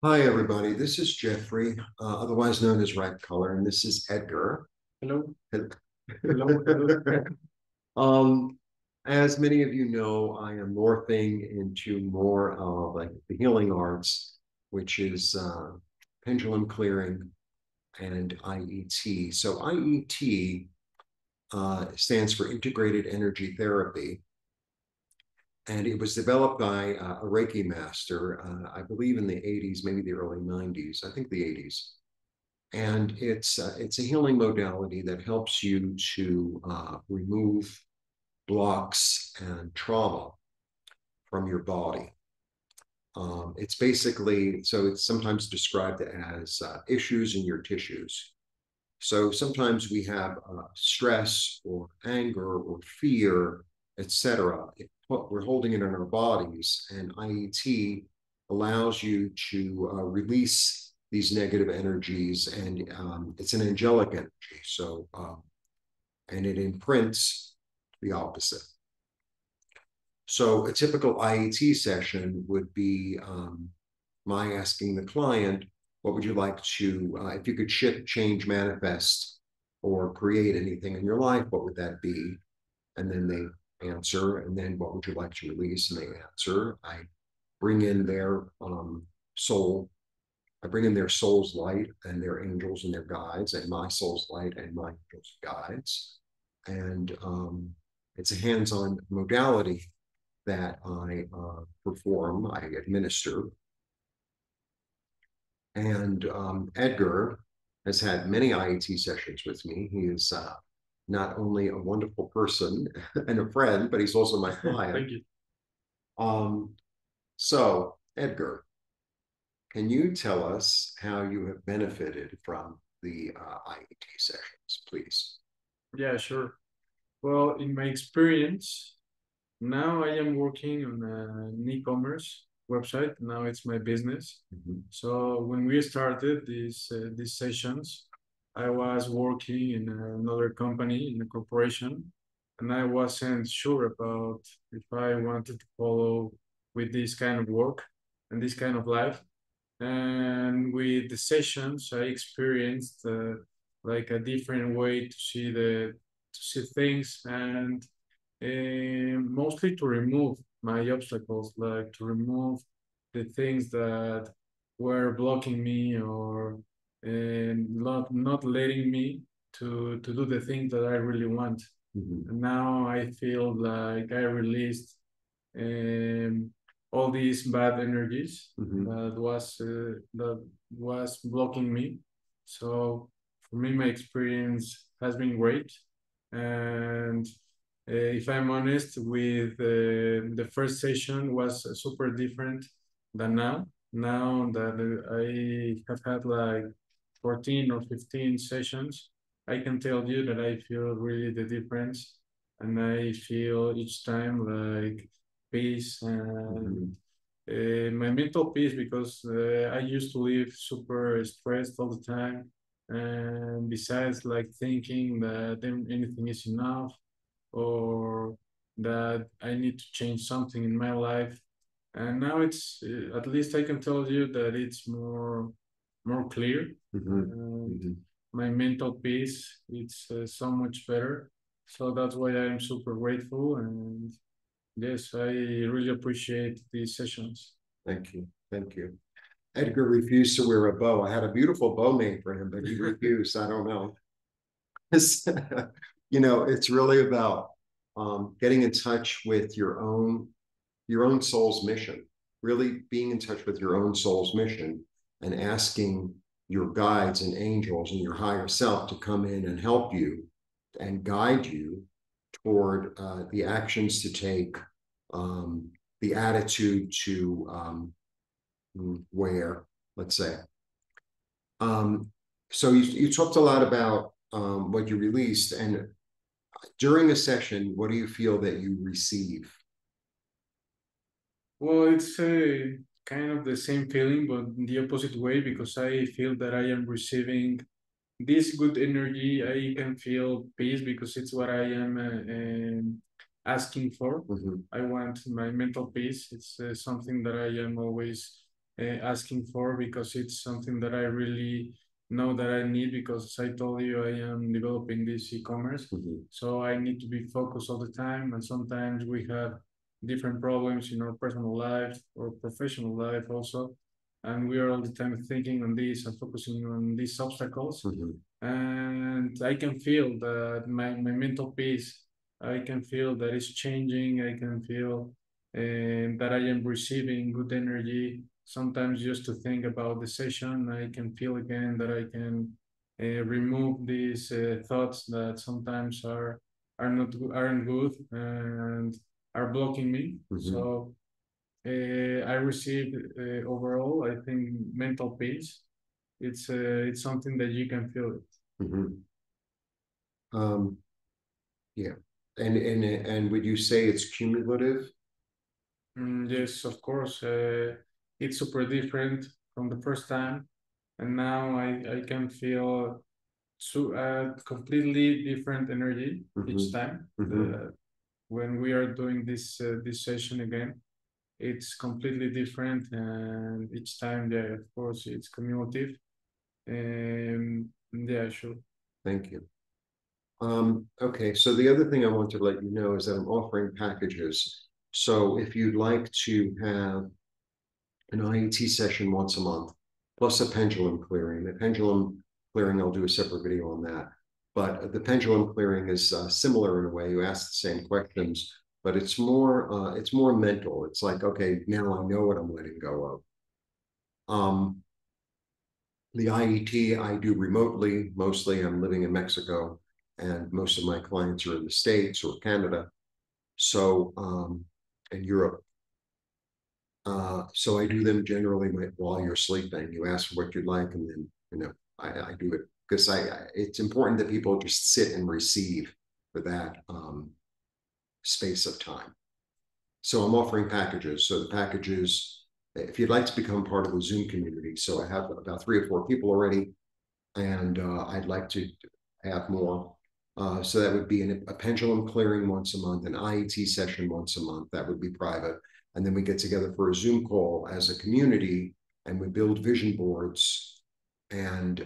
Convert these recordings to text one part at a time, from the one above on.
Hi, everybody. This is Jeffrey, otherwise known as Ripecolor, and this is Edgar. Hello. Hello. Hello. Hello. Um, as many of you know, I am morphing into more like the healing arts, which is pendulum clearing and IET. So IET stands for Integrated Energy Therapy, and it was developed by a Reiki master, I believe in the 80s, maybe the early 90s, I think the 80s. And it's a healing modality that helps you to remove blocks and trauma from your body. It's basically, so it's sometimes described as issues in your tissues. So sometimes we have stress or anger or fear, etc. We're holding it in our bodies, and IET allows you to release these negative energies, and it's an angelic energy. So, and it imprints the opposite. So, a typical IET session would be my asking the client, what would you like to, if you could shift, change, manifest, or create anything in your life, what would that be? And then they answer, and then what would you like to release? And they answer. I bring in their soul. I bring in their soul's light and their angels and their guides, and my soul's light and my angels and guides. And it's a hands-on modality that I perform, I administer. And Edgar has had many IET sessions with me. He is not only a wonderful person and a friend, but he's also my client. Thank you. Um, so, Edgar, can you tell us how you have benefited from the IET sessions, please? Yeah, sure. Well, in my experience, now I am working on an e-commerce website. Now it's my business. Mhm. So when we started these sessions, I was working in another company in a corporation, and I wasn't sure about if I wanted to follow with this kind of work and this kind of life. And with the sessions, I experienced like a different way to see things, and mostly to remove my obstacles, like to remove the things that were blocking me or not letting me to do the things that I really want. Mhm. And now I feel like I released um, all these bad energies Mhm. that was blocking me. So for me, my experience has been great, and if I'm honest, with the first session was super different than now. Now that I have had like 14 or 15 sessions, I can tell you that I feel really the difference, and I feel each time like peace and Mhm. my mental peace, because I used to live super stressed all the time. And besides, like thinking that anything is enough or that I need to change something in my life. And now it's at least I can tell you that it's more clear, Mhm. and Mhm. my mental peace it's so much better. So that's why I'm super grateful, and yes, I really appreciate these sessions. Thank you. Thank you. Edgar refused to wear a bow. I had a beautiful bow made for him, but he refused. I don't know. It's really about getting in touch with your own soul's mission, really being in touch with your own soul's mission and asking your guides and angels and your higher self to come in and help you and guide you toward the actions to take, um, the attitude to wear, let's say. Um, so you talked a lot about what you released, and during a session, what do you feel that you receive? Well, it's kind of the same feeling, but in the opposite way, because I feel that I am receiving this good energy. I can feel peace because it's what I am asking for. Mhm. I want my mental peace. It's something that I am always asking for, because it's something that I really know that I need, because as I told you, I am developing this e-commerce. So I need to be focused all the time. And sometimes we have different problems in our personal life or professional life also. And we are all the time thinking on this and focusing on these obstacles. And I can feel that my mental peace, I can feel that it's changing. I can feel that I am receiving good energy. Sometimes just to think about the session, I can feel again that I can remove these thoughts that sometimes aren't good and are blocking me. So I received overall, I think, mental peace. It's something that you can feel it. Yeah, and would you say it's cumulative? Yes, of course. It's super different from the first time, and now I can feel completely different energy each time. When we are doing this session again, it's completely different, and each time, yeah, of course, it's cumulative. Yeah, sure. Thank you. Okay, so the other thing I want to let you know is that I'm offering packages. So if you'd like to have an IET session once a month, plus a pendulum clearing. The pendulum clearing, I'll do a separate video on that. But the pendulum clearing is similar in a way. You ask the same questions, but it's more mental. It's like, okay, now I know what I'm letting go of. The IET I do remotely. Mostly I'm living in Mexico, and most of my clients are in the States or Canada. So, and Europe. So I do them generally while you're sleeping. You ask for what you'd like, and then I do it because it's important that people just sit and receive for that space of time. So I'm offering packages. So the packages, if you'd like to become part of the Zoom community, so I have about 3 or 4 people already, and I'd like to have more. So that would be a pendulum clearing once a month, an IET session once a month. That would be private. And then we get together for a Zoom call as a community, and we build vision boards. And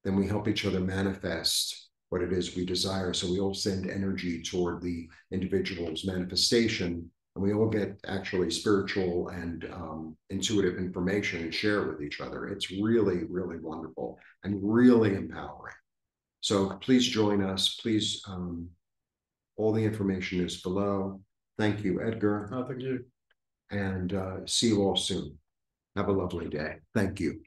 then we help each other manifest what it is we desire. So we all send energy toward the individual's manifestation, and we all get actually spiritual and intuitive information and share it with each other. It's really, really wonderful and really empowering. So please join us. Please, all the information is below. Thank you, Edgar. Oh, thank you. And see you all soon. Have a lovely day. Thank you.